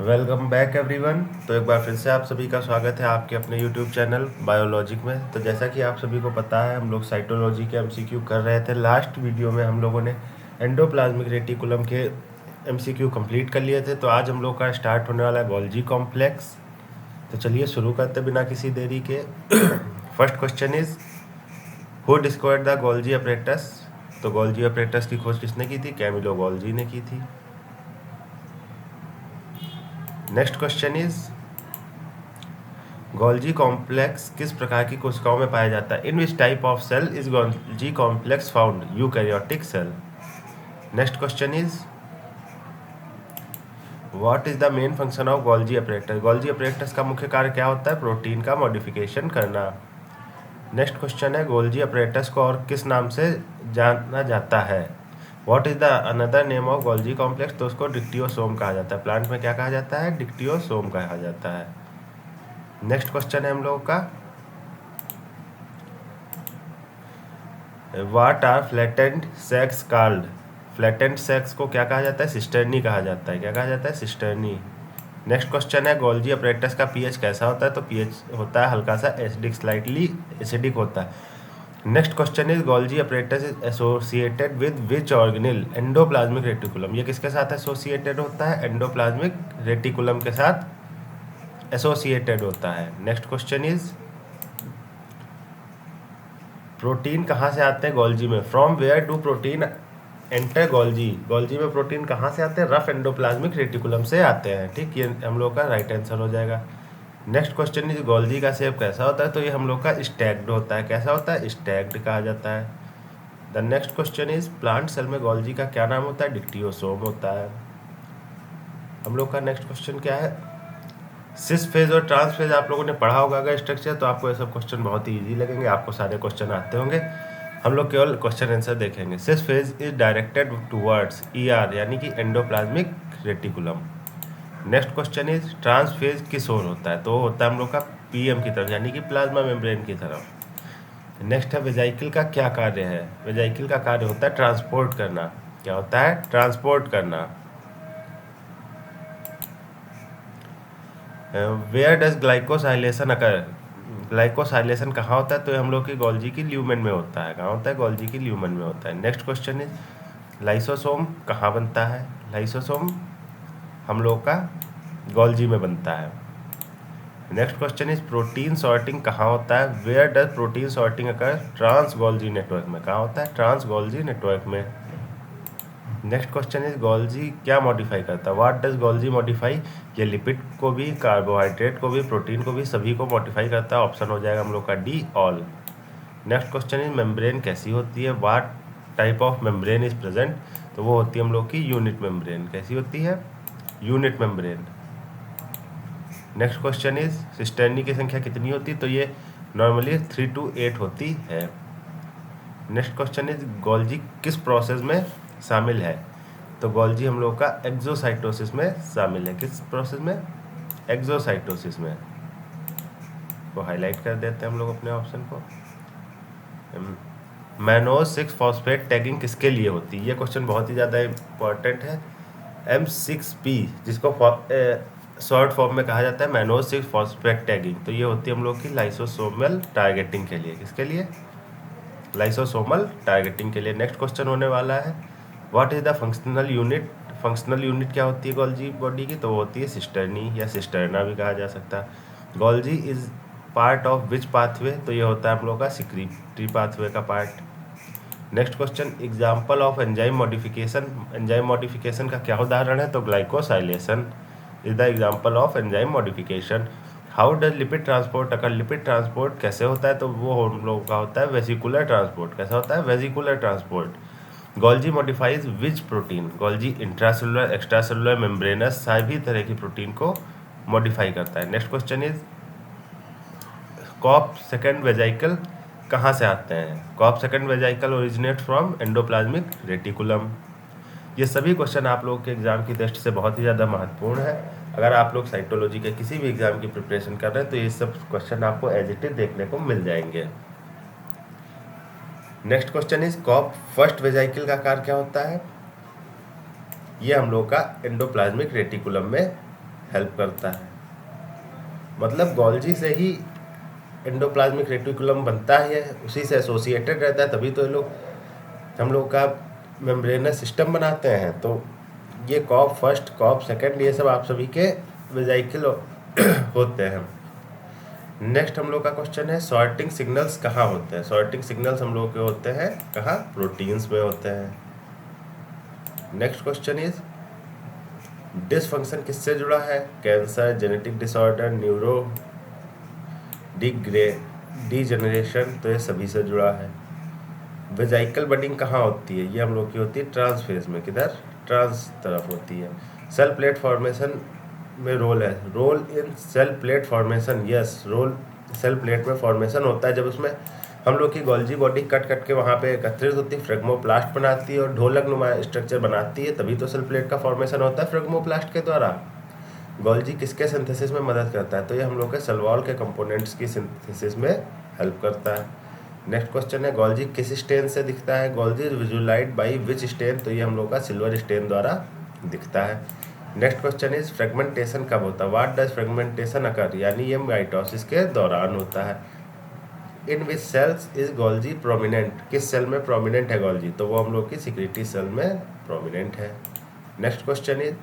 Welcome back everyone. तो एक बार फिर से आप सभी का स्वागत है आपके अपने यूट्यूब चैनल बायोलॉजिक में। तो जैसा कि आप सभी को पता है, हम लोग साइटोलॉजी के एमसीक्यू कर रहे थे। लास्ट वीडियो में हम लोगों ने एंडोप्लाज्मिक रेटिकुलम के एमसीक्यू कंप्लीट कर लिए थे। तो आज हम लोग का स्टार्ट होने वाला है गोल्जी कॉम्प्लेक्स। तो चलिए शुरू करते बिना किसी देरी के। First question is, who discovered the Golgi apparatus. तो गोल्जी अपरेटस की खोज किसने की थी? कैमिलो गोल्जी ने की थी। Next question is, Golgi complex किस प्रकार की कोशिकाओं में पाया जाता है? In which type of cell is Golgi complex found? Eukaryotic cell. Next question is, what is the main function of Golgi apparatus? Golgi apparatus का मुख्य कार्य क्या होता है? प्रोटीन का मॉडिफिकेशन करना। नेक्स्ट क्वेश्चन है, गोल्जी अपरेटस को और किस नाम से जाना जाता है? What is the another name of Golgi complex? तो उसको डिक्टियोसोम कहा जाता है। प्लांट में क्या कहा जाता है? डिक्टियोसोम कहा जाता है। नेक्स्ट क्वेश्चन है हम लोगों का, what are flattened sacs called? Flattened sacs को क्या कहा जाता है? सिस्टर्नी कहा जाता है। क्या कहा जाता है? सिस्टर्नी। नेक्स्ट क्वेश्चन है, गोल्जी अपरेटस का पीएच कैसा होता है? तो पीएच होता है हल्का सा एसिडिक, स्लाइटली एसिडिक होता है। Next question is, Golgi apparatus is associated with which organelle? Endoplasmic reticulum. ये किसके साथ एसोसिएटेड होता है? एंडोप्लाज्मिक रेटिकुलम के साथ एसोसिएटेड होता है। नेक्स्ट क्वेश्चन इज, प्रोटीन कहाँ से आते हैं गोल्जी में? From where do protein enter Golgi? Golgi में प्रोटीन कहाँ से आते हैं? रफ एंडोप्लाज्मिक रेटिकुलम से आते हैं। ठीक, ये हम लोग का राइट आंसर हो जाएगा। नेक्स्ट क्वेश्चन इज, गोल्जी का शेप कैसा होता है? तो ये हम लोग का स्टैक्ड होता है। कैसा होता है? स्टैक्ड कहा जाता है। The next question is, plant cell में गोल्जी का क्या नाम होता है? डिक्टियोसोम होता है। हम लोग का नेक्स्ट क्वेश्चन क्या है? सिस फेज और ट्रांस फेज आप लोगों ने पढ़ा होगा अगर स्ट्रक्चर, तो आपको ये सब क्वेश्चन बहुत ही ईजी लगेंगे। आपको सारे क्वेश्चन आते होंगे। हम लोग केवल क्वेश्चन आंसर देखेंगे। Cis phase is directed towards ER, यानी कि endoplasmic reticulum. Next question is, trans phase किस ओर होता है? तो होता है हम लोग का पीएम की तरफ, यानी कि प्लाज्मा मेम्ब्रेन की तरफ। नेक्स्ट है, वेजाइकिल का क्या कार्य है? वेजाइकिल का कार्य होता है ट्रांसपोर्ट करना। क्या होता है? ट्रांसपोर्ट करना। Where does glycosylation occur? Glycosylation कहाँ होता है? तो हम लोग की गोल्जी की ल्यूमेन में होता है। कहाँ होता है? गोल्जी की ल्यूमेन में होता है। नेक्स्ट क्वेश्चन इज, लाइसोसोम कहाँ बनता है? लाइसोसोम हम लोग का गोल्जी में बनता है। Next question is, protein sorting कहाँ होता है? Where does protein sorting occur? Trans Golgi network में। कहाँ होता है? ट्रांस गोल्जी नेटवर्क में। नेक्स्ट क्वेश्चन इज, गोल्जी क्या मॉडिफाई करता है? What does Golgi modify? ये लिपिड को भी, कार्बोहाइड्रेट को भी, प्रोटीन को भी, सभी को मॉडिफाई करता है। ऑप्शन हो जाएगा हम लोग का D, all. Next question is, membrane कैसी होती है? What type of membrane is present? तो वो होती है हम लोग की यूनिट मेम्ब्रेन। कैसी होती है? Unit membrane. Next question is, cisternae की संख्या कितनी होती है? तो ये नॉर्मली 3 to 8 होती है। नेक्स्ट क्वेश्चन इज, गोल्जी किस प्रोसेस में शामिल है? तो गोल्जी हम लोग का एक्सोसाइटोसिस में शामिल है। किस प्रोसेस में? एक्सोसाइटोसिस में। तो हाईलाइट कर देते हैं हम लोग अपने ऑप्शन को। मैनोज 6 फॉस्फेट टैगिंग किसके लिए होती है? ये क्वेश्चन बहुत ही ज़्यादा इंपॉर्टेंट है। M6P, जिसको शॉर्ट फॉर्म में कहा जाता है मैनोज 6 फॉस्फेट टैगिंग, तो ये होती है हम लोग की लाइसोसोमल टारगेटिंग के लिए। किसके लिए? लाइसोसोमल टारगेटिंग के लिए। नेक्स्ट क्वेश्चन होने वाला है, what is the functional unit? Functional unit क्या होती है गोल्जी बॉडी की? तो वो होती है सिस्टर्नी या सिस्टर्ना भी कहा जा सकता है। Golgi is part of which pathway? तो ये होता है हम लोग का सिक्रीटरी पाथवे का part. Next question, example of enzyme modification. Enzyme modification का क्या उदाहरण है? तो glycosylation is the example of enzyme modification. How does lipid transport occur? Lipid transport कैसे होता है? तो वो हम लोग का होता है वेसिकुलर ट्रांसपोर्ट। कैसा होता है? Vesicular transport. Golgi modifies which protein? Golgi intracellular, extracellular, membranous, सभी तरह की प्रोटीन को मॉडिफाई करता है। Next question is, COP second vesicle कहाँ से आते हैं? COP second vesicle originate from endoplasmic reticulum. ये सभी क्वेश्चन आप लोग के एग्जाम की दृष्टि से बहुत ही ज़्यादा महत्वपूर्ण है। अगर आप लोग साइटोलॉजी के किसी भी एग्जाम की प्रिपरेशन कर रहे हैं तो ये सब क्वेश्चन आपको एज इट इज देखने को मिल जाएंगे। Next question is, COP first vesicle का कार्य क्या होता है? ये हम लोग का एंडोप्लाज्मिक रेटिकुलम में हेल्प करता है। मतलब गोल्जी से ही एंडोप्लाज्मिक रेटिकुलम बनता है, उसी से एसोसिएटेड रहता है, तभी तो ये लोग हम लोग का मेम्ब्रेनस सिस्टम बनाते हैं। तो ये कॉप फर्स्ट, कॉप सेकंड, ये सब आप सभी के वेजाइकल होते हैं। नेक्स्ट हम लोग का क्वेश्चन है सॉर्टिंग सिग्नल्स कहाँ होते हैं। सॉर्टिंग सिग्नल्स हम लोग के होते हैं कहाँ, प्रोटीन्स में होते हैं। नेक्स्ट क्वेश्चन इज डिसफंक्शन किससे जुड़ा है। Cancer, genetic disorder, neuro degeneration, तो ये सभी से जुड़ा है। वेजाइकल बडिंग कहाँ होती है, ये हम लोग की होती है ट्रांसफेज में, किधर, ट्रांस तरफ होती है। सेल प्लेट फॉर्मेशन में रोल है, role in cell plate formation, yes, role cell plate में फॉर्मेशन होता है जब उसमें हम लोग की गोल्जी बॉडी कट कट के वहाँ पे एकत्रित होती है, फ्रेगमोप्लास्ट बनाती है और ढोलक नुमा स्ट्रक्चर बनाती है, तभी तो सेल प्लेट का फॉर्मेशन होता है फ्रेगमोप्लास्ट के द्वारा। गोल्जी किसके सिंथेसिस में मदद करता है, तो ये हम लोग के सेल वॉल के कंपोनेंट्स की सिंथेसिस में हेल्प करता है। नेक्स्ट क्वेश्चन है गोल्जी किस स्टेन से दिखता है। Golgi visualized by which stain, तो ये हम लोग का सिल्वर स्टेन द्वारा दिखता है। नेक्स्ट क्वेश्चन इज फ्रेगमेंटेशन कब होता है। व्हाट डज फ्रेगमेंटेशन अकर, यानी ये माइटोसिस के दौरान होता है। In which sales is Golgi prominent, किस सेल में प्रोमिनेंट है गोल्जी, तो वो हम लोग की सिक्रीटरी सेल में प्रोमिनेंट है। Next question is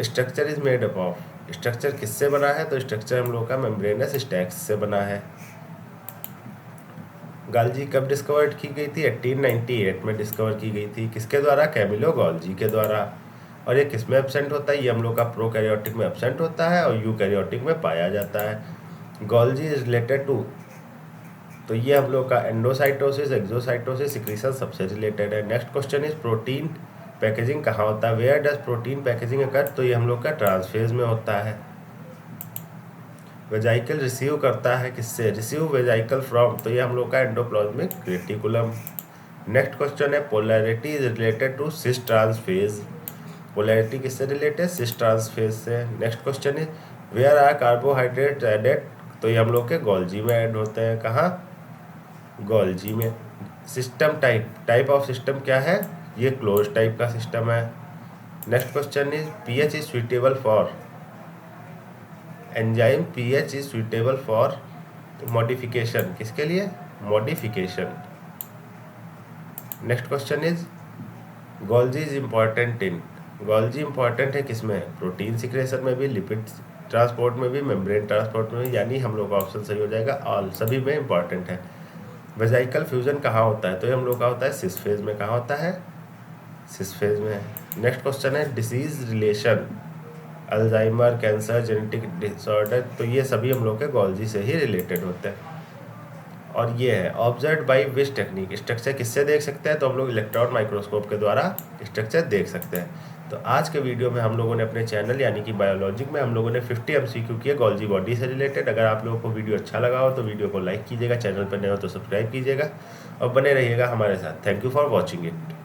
structure is made up of, structure किससे बना है, तो स्ट्रक्चर हम लोग का मेम्ब्रेनस स्टैक्स से बना है। गोल्जी कब डिस्कवर्ड की गई थी, 1898 में डिस्कवर की गई थी, किसके द्वारा, कैमिलो गोल्जी के द्वारा। और ये किस में एब्सेंट होता है, ये हम लोग का प्रोकैरियोटिक में एब्सेंट होता है और यूकैरियोटिक में पाया जाता है। गोल्जी इज रिलेटेड टू, तो ये हम लोग का एंडोसाइटोसिस, एक्सोसाइटोसिस, सिक्रीशन सबसे रिलेटेड है। Next question is protein packaging कहाँ होता है। वेयर डज प्रोटीन पैकेजिंग अकर, तो ये हम लोग का ट्रांसफेज में होता है। वेजाइकल रिसीव करता है किससे, रिसीव वेजाइकल फ्रॉम, तो ये हम लोग का एंडोप्लाज्मिक रेटिकुलम। नेक्स्ट क्वेश्चन है polarity is related to cis trans face, polarity किससे रिलेटेड, सिस ट्रांसफेज से। Next question is where are carbohydrate added, तो ये हम लोग के गोल्जी में ऐड होते हैं, कहाँ, गोल्जी में। सिस्टम टाइप ऑफ सिस्टम क्या है, ये क्लोज टाइप का सिस्टम है। Next question is pH is suitable for, enzyme pH is suitable for modification, किसके लिए, modification. Next question is Golgi is important in, Golgi important है किसमें, प्रोटीन सिक्रेशन में भी, लिपिड ट्रांसपोर्ट में भी, मेम्ब्रेन ट्रांसपोर्ट में भी, यानी हम लोग का ऑप्शन सही हो जाएगा ऑल, सभी में इंपॉर्टेंट है। वेजाइकल फ्यूजन कहाँ होता है, तो ये हम लोग का होता है सिस फेज में, कहाँ होता है, सिस फेज में। नेक्स्ट क्वेश्चन है disease relation, Alzheimer, cancer, genetic disorder, तो ये सभी हम लोग के गोल्जी से ही रिलेटेड होते हैं। और ये है observe by which technique, structure किससे देख सकते हैं, तो हम लोग इलेक्ट्रॉन माइक्रोस्कोप के द्वारा स्ट्रक्चर देख सकते हैं। तो आज के वीडियो में हम लोगों ने अपने चैनल यानी कि बायोलॉजिक में हम लोगों ने 50 MCQ किए गोल्जी बॉडी से रिलेटेड। अगर आप लोगों को वीडियो अच्छा लगा हो तो वीडियो को लाइक कीजिएगा, चैनल पर नए हो तो सब्सक्राइब कीजिएगा और बने रहिएगा हमारे साथ। Thank you for watching it.